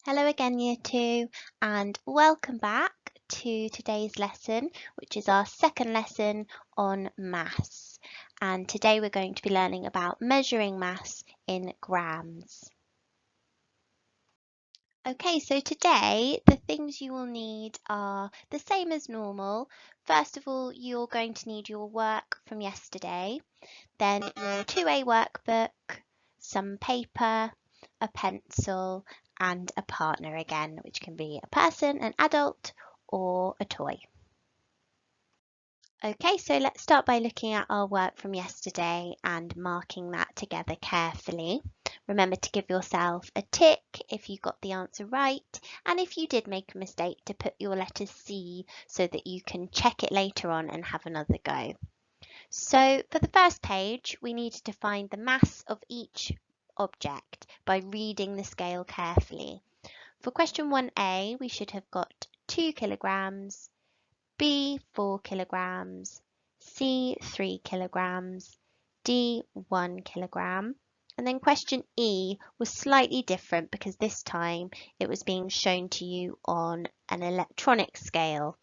Hello again, Year 2, and welcome back to today's lesson, which is our second lesson on mass. And today we're going to be learning about measuring mass in grams. Okay, so today the things you will need are the same as normal. First of all, you're going to need your work from yesterday, then your 2A workbook, some paper, a pencil, and a partner again, which can be a person, an adult, or a toy. Okay, so let's start by looking at our work from yesterday and marking that together carefully. Remember to give yourself a tick if you got the answer right, and if you did make a mistake, to put your letter C so that you can check it later on and have another go. So for the first page, we needed to find the mass of each object by reading the scale carefully. For question 1A, we should have got 2 kilograms, B 4 kilograms, C 3 kilograms, D 1 kilogram. And then question E was slightly different because this time it was being shown to you on an electronic scale.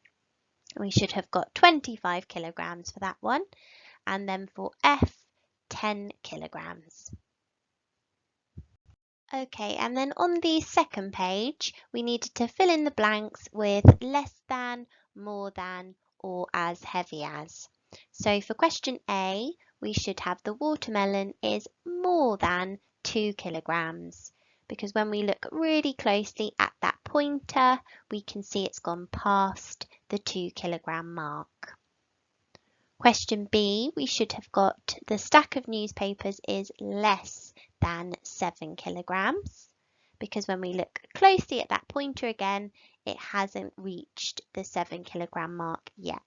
We should have got 25 kilograms for that one. And then for F, 10 kilograms. Okay, and then on the second page, we needed to fill in the blanks with less than, more than, or as heavy as. So for question A, we should have the watermelon is more than 2 kilograms, because when we look really closely at that pointer, we can see it's gone past the 2 kilogram mark. Question B, we should have got the stack of newspapers is less than 7 kilograms, because when we look closely at that pointer again, it hasn't reached the 7 kilogram mark yet.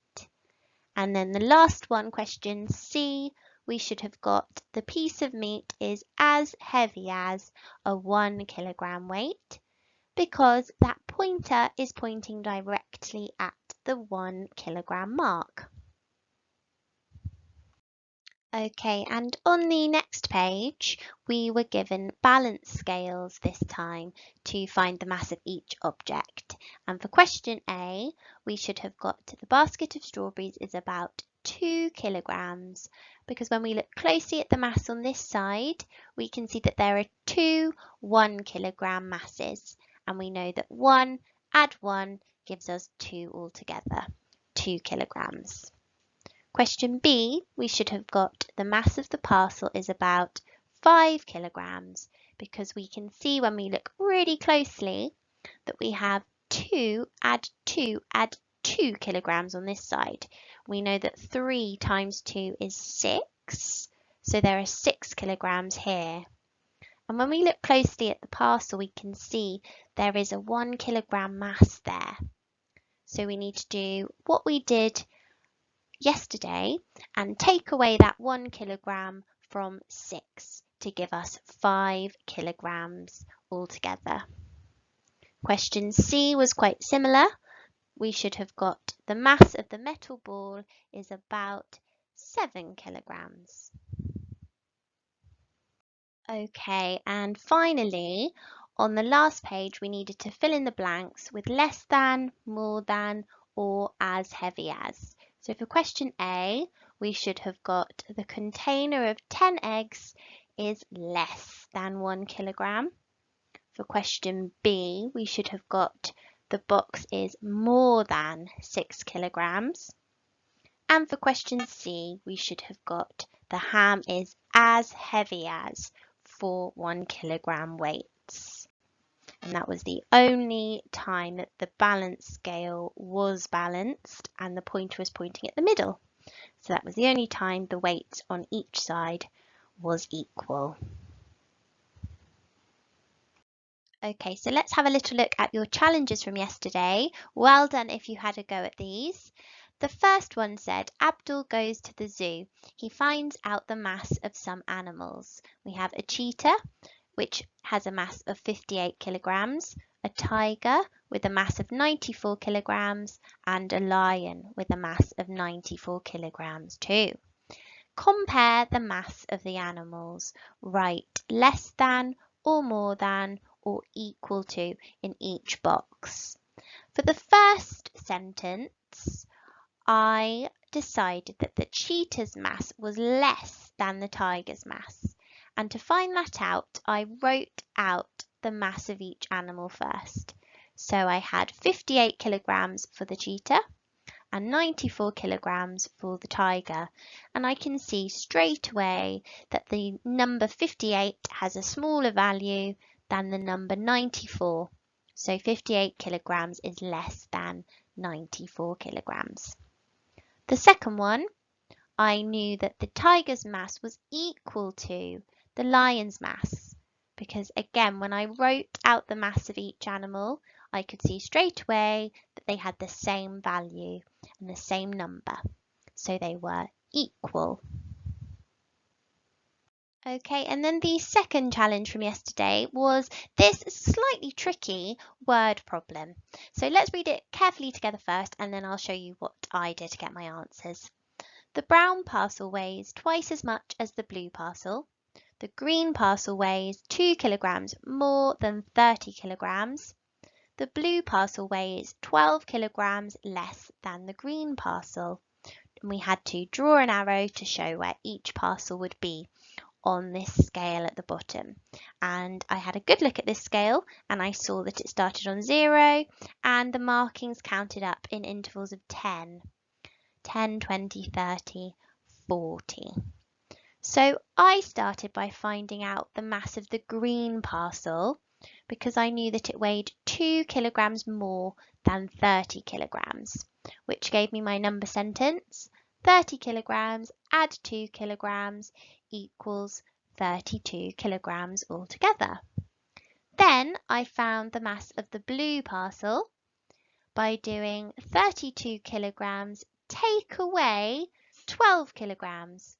And then the last one, question C, we should have got the piece of meat is as heavy as a 1 kilogram weight, because that pointer is pointing directly at the 1 kilogram mark. Okay, and on the next page, we were given balance scales this time to find the mass of each object. And for question A, we should have got the basket of strawberries is about 2 kilograms, because when we look closely at the mass on this side, we can see that there are two 1 kilogram masses. And we know that 1 add 1 gives us 2 altogether, 2 kilograms. Question B, we should have got the mass of the parcel is about 5 kilograms, because we can see when we look really closely that we have 2 add 2 kilograms on this side. We know that 3 times 2 is 6, so there are 6 kilograms here. And when we look closely at the parcel, we can see there is a 1 kilogram mass there. So we need to do what we did yesterday and take away that 1 kilogram from 6 to give us 5 kilograms altogether. Question C was quite similar. We should have got the mass of the metal ball is about 7 kilograms. Okay, and finally, on the last page, we needed to fill in the blanks with less than, more than, or as heavy as. So for question A, we should have got the container of 10 eggs is less than 1 kilogram. For question B, we should have got the box is more than 6 kilograms. And for question C, we should have got the ham is as heavy as for 1 kilogram weights. And that was the only time that the balance scale was balanced and the pointer was pointing at the middle. So that was the only time the weight on each side was equal. Okay, so let's have a little look at your challenges from yesterday. Well done if you had a go at these. The first one said, Abdul goes to the zoo. He finds out the mass of some animals. We have a cheetah, which has a mass of 58 kilograms, a tiger with a mass of 94 kilograms, and a lion with a mass of 94 kilograms too. Compare the mass of the animals. Write less than or more than or equal to in each box. For the first sentence, I decided that the cheetah's mass was less than the tiger's mass. And to find that out, I wrote out the mass of each animal first. So I had 58 kilograms for the cheetah and 94 kilograms for the tiger. And I can see straight away that the number 58 has a smaller value than the number 94. So 58 kilograms is less than 94 kilograms. The second one, I knew that the tiger's mass was equal to the lion's mass, because again, when I wrote out the mass of each animal, I could see straight away that they had the same value and the same number. So they were equal. Okay, and then the second challenge from yesterday was this slightly tricky word problem. So let's read it carefully together first, and then I'll show you what I did to get my answers. The brown parcel weighs twice as much as the blue parcel. The green parcel weighs 2 kilograms more than 30 kilograms. The blue parcel weighs 12 kilograms less than the green parcel. And we had to draw an arrow to show where each parcel would be on this scale at the bottom. And I had a good look at this scale and I saw that it started on 0 and the markings counted up in intervals of 10, 20, 30, 40. So I started by finding out the mass of the green parcel because I knew that it weighed 2 kilograms more than 30 kilograms, which gave me my number sentence. 30 kilograms add 2 kilograms equals 32 kilograms altogether. Then I found the mass of the blue parcel by doing 32 kilograms take away 12 kilograms,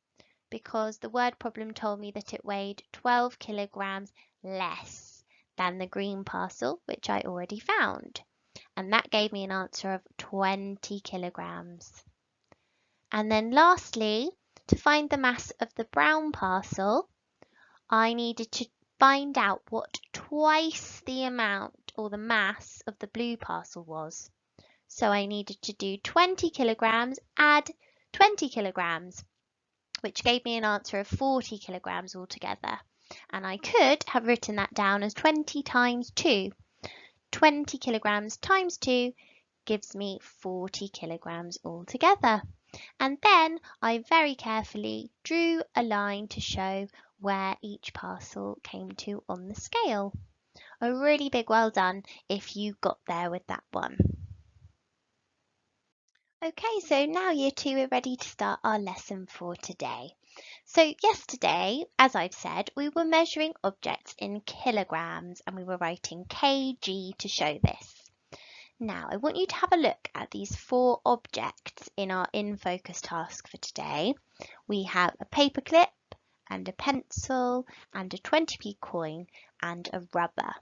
because the word problem told me that it weighed 12 kilograms less than the green parcel, which I already found. And that gave me an answer of 20 kilograms. And then lastly, to find the mass of the brown parcel, I needed to find out what twice the amount or the mass of the blue parcel was. So I needed to do 20 kilograms add 20 kilograms, which gave me an answer of 40 kilograms altogether. And I could have written that down as 20 times 2. 20 kilograms times 2 gives me 40 kilograms altogether. And then I very carefully drew a line to show where each parcel came to on the scale. A really big well done if you got there with that one. Okay, so now year 2 we're ready to start our lesson for today. So yesterday, as I've said, we were measuring objects in kilograms and we were writing kg to show this. Now I want you to have a look at these 4 objects in our in focus task for today. We have a paperclip and a pencil and a 20p coin and a rubber.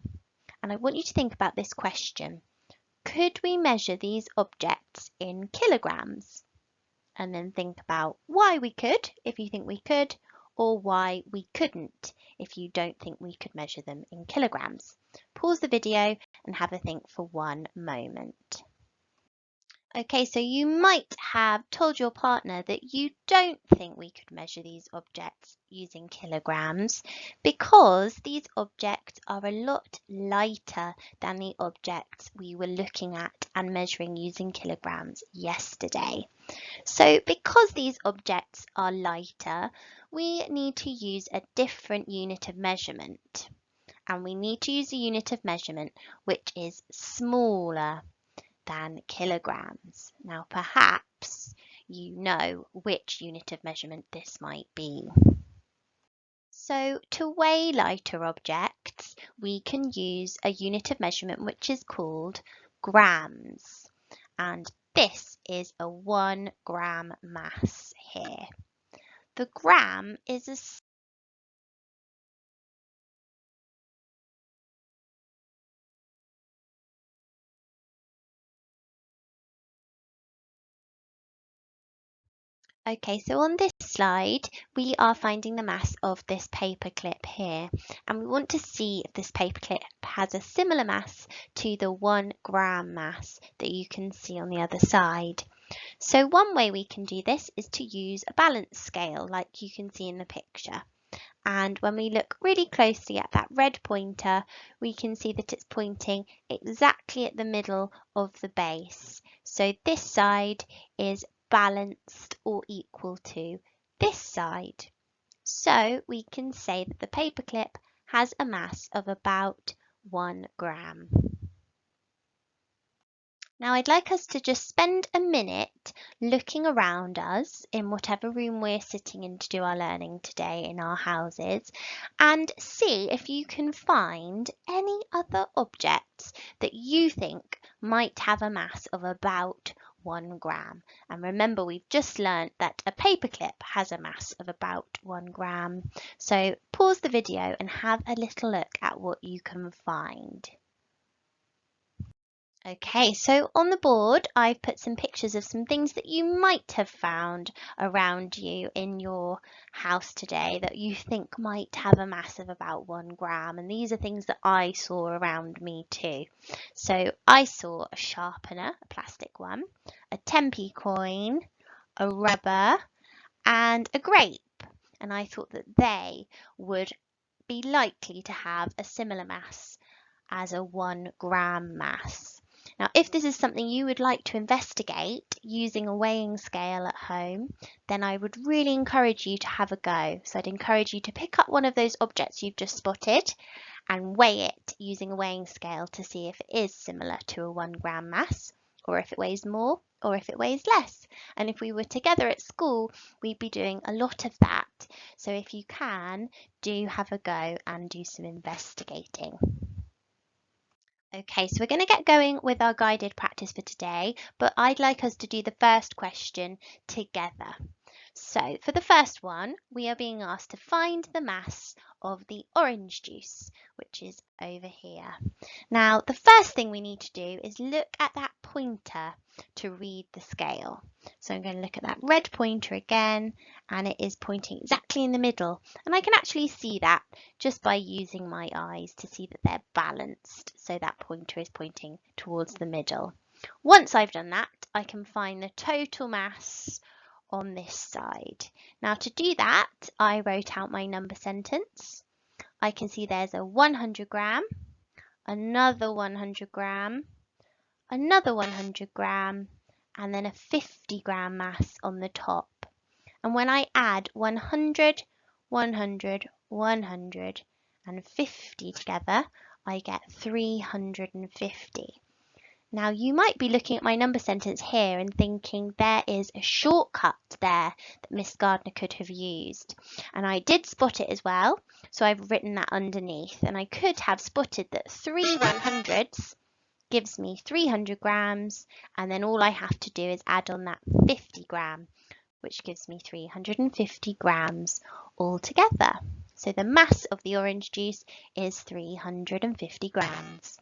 And I want you to think about this question. Could we measure these objects in kilograms? And then think about why we could, if you think we could, or why we couldn't, if you don't think we could measure them in kilograms. Pause the video and have a think for one moment. Okay, so you might have told your partner that you don't think we could measure these objects using kilograms because these objects are a lot lighter than the objects we were looking at and measuring using kilograms yesterday. So because these objects are lighter, we need to use a different unit of measurement. And we need to use a unit of measurement which is smaller than kilograms. Now perhaps you know which unit of measurement this might be. So to weigh lighter objects, we can use a unit of measurement which is called grams. And this is a 1 gram mass here. The gram is a Okay, so on this slide, we are finding the mass of this paperclip here, and we want to see if this paperclip has a similar mass to the 1 gram mass that you can see on the other side. So one way we can do this is to use a balance scale like you can see in the picture. And when we look really closely at that red pointer, we can see that it's pointing exactly at the middle of the base. So this side is balanced or equal to this side. So we can say that the paperclip has a mass of about 1 gram. Now I'd like us to just spend a minute looking around us in whatever room we're sitting in to do our learning today in our houses, and see if you can find any other objects that you think might have a mass of about 1 gram. And remember, we've just learnt that a paperclip has a mass of about 1 gram. So pause the video and have a little look at what you can find. Okay, so on the board, I've put some pictures of some things that you might have found around you in your house today that you think might have a mass of about 1 gram. And these are things that I saw around me too. So I saw a sharpener, a plastic one, a 10p coin, a rubber, and a grape. And I thought that they would be likely to have a similar mass as a 1 gram mass. Now, if this is something you would like to investigate using a weighing scale at home, then I would really encourage you to have a go. So I'd encourage you to pick up one of those objects you've just spotted and weigh it using a weighing scale to see if it is similar to a 1 gram mass, or if it weighs more, or if it weighs less. And if we were together at school, we'd be doing a lot of that. So if you can, do have a go and do some investigating. Okay, so we're going to get going with our guided practice for today, but I'd like us to do the first question together. So for the first one, we are being asked to find the mass of the orange juice, which is over here. Now, the first thing we need to do is look at that pointer to read the scale. So I'm going to look at that red pointer again, and it is pointing exactly in the middle. And I can actually see that just by using my eyes to see that they're balanced. So that pointer is pointing towards the middle. Once I've done that, I can find the total mass on this side. Now to do that, I wrote out my number sentence. I can see there's a 100 gram, another 100 gram, another 100 gram, and then a 50 gram mass on the top. And when I add 100, 100, 100, and 50 together, I get 350. Now you might be looking at my number sentence here and thinking there is a shortcut there that Miss Gardner could have used. And I did spot it as well, so I've written that underneath. And I could have spotted that 3 100s gives me 300 grams, and then all I have to do is add on that 50 gram, which gives me 350 grams altogether. So the mass of the orange juice is 350 grams.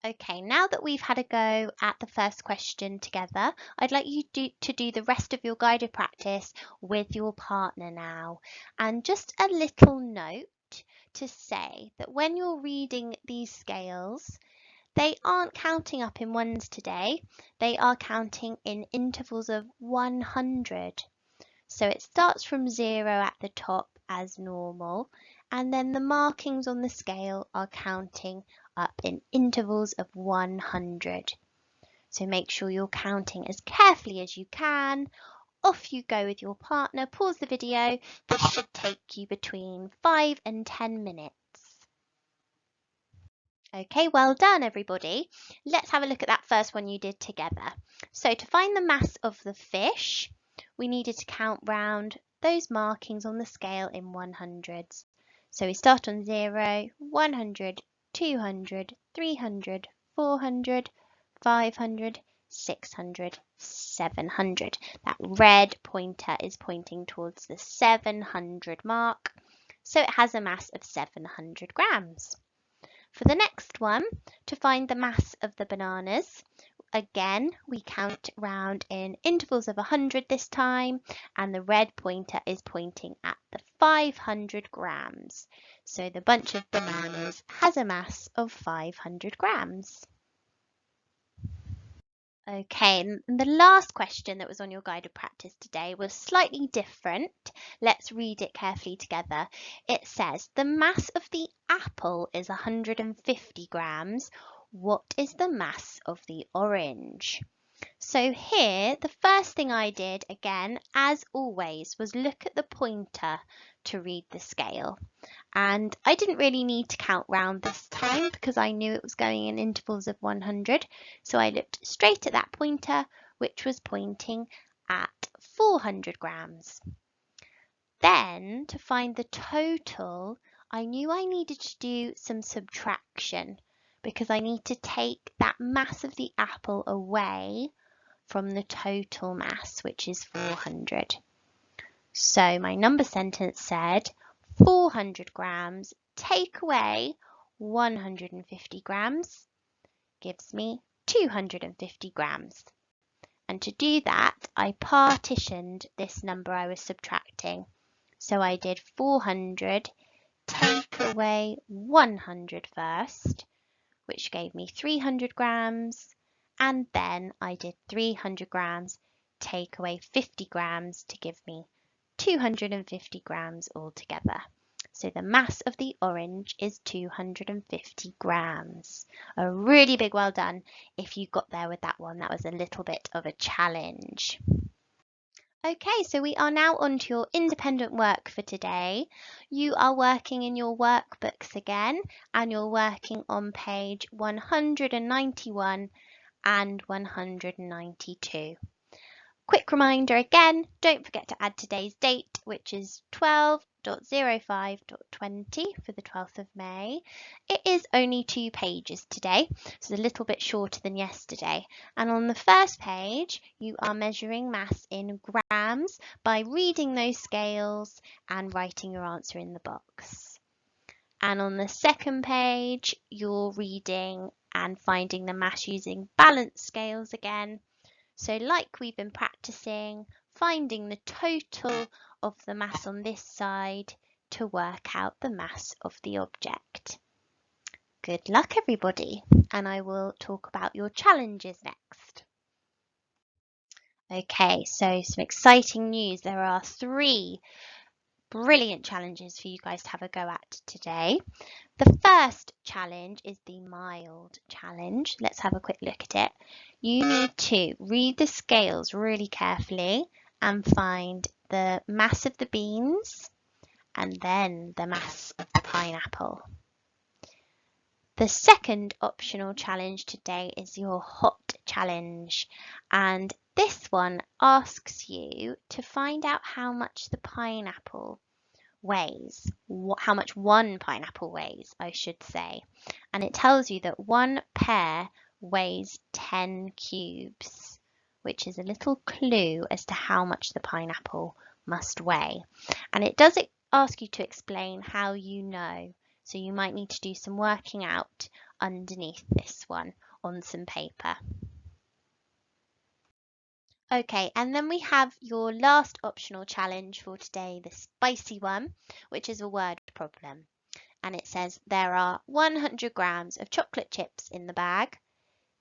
Okay, now that we've had a go at the first question together, I'd like you to do the rest of your guided practice with your partner now. And just a little note to say that when you're reading these scales, they aren't counting up in ones today, they are counting in intervals of 100. So it starts from 0 at the top as normal, and then the markings on the scale are counting up in intervals of 100. So make sure you're counting as carefully as you can. Off you go with your partner. Pause the video. This should take you between 5 and 10 minutes. Okay, well done everybody. Let's have a look at that first one you did together. So to find the mass of the fish, we needed to count round those markings on the scale in 100s. So we start on 0, 100, 200, 300, 400, 500, 600, 700. That red pointer is pointing towards the 700 mark. So it has a mass of 700 grams. For the next one, to find the mass of the bananas, again, we count round in intervals of 100 this time, and the red pointer is pointing at the 500 grams. So the bunch of bananas has a mass of 500 grams. Okay, and the last question that was on your guided practice today was slightly different. Let's read it carefully together. It says, the mass of the apple is 150 grams. What is the mass of the orange? So here, the first thing I did, again, as always, was look at the pointer to read the scale. And I didn't really need to count round this time because I knew it was going in intervals of 100. So I looked straight at that pointer, which was pointing at 400 grams. Then, to find the total, I knew I needed to do some subtraction because I need to take that mass of the apple away from the total mass, which is 400. So my number sentence said 400 grams take away 150 grams gives me 250 grams. And to do that, I partitioned this number I was subtracting. So I did 400 take away 100 first, which gave me 300 grams. And then I did 300 grams take away 50 grams to give me 250 grams altogether. So the mass of the orange is 250 grams. A really big well done if you got there with that one. That was a little bit of a challenge. Okay, so we are now on to your independent work for today. You are working in your workbooks again, and you're working on page 191 and 192. Quick reminder again, don't forget to add today's date, which is 12.05.20 for the 12th of May. It is only 2 pages today, so it's a little bit shorter than yesterday. And on the first page, you are measuring mass in grams by reading those scales and writing your answer in the box. And on the second page, you're reading and finding the mass using balance scales again. So like we've been practicing, finding the total of the mass on this side to work out the mass of the object. Good luck everybody, and I will talk about your challenges next. Okay, so some exciting news. There are 3 brilliant challenges for you guys to have a go at today. The first challenge is the mild challenge. Let's have a quick look at it. You need to read the scales really carefully and find the mass of the beans and then the mass of the pineapple. The second optional challenge today is your hot challenge, and this one asks you to find out how much the pineapple weighs, how much one pineapple weighs, I should say. And it tells you that 1 pear weighs 10 cubes, which is a little clue as to how much the pineapple must weigh. And it does ask you to explain how you know. So you might need to do some working out underneath this one on some paper. Okay, and then we have your last optional challenge for today, the spicy one, which is a word problem. And it says there are 100 grams of chocolate chips in the bag.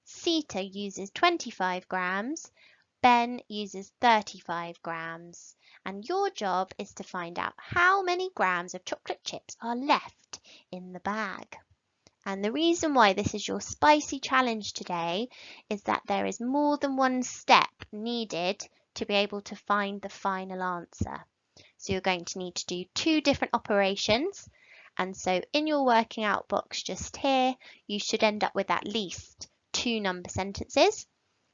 Sita uses 25 grams. Ben uses 35 grams. And your job is to find out how many grams of chocolate chips are left in the bag. And the reason why this is your spicy challenge today is that there is more than one step needed to be able to find the final answer. So you're going to need to do 2 different operations. And so in your working out box just here, you should end up with at least 2 number sentences.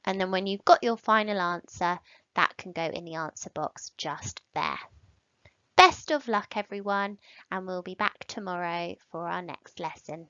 And then when you've got your final answer, that can go in the answer box just there. Best of luck everyone, and we'll be back tomorrow for our next lesson.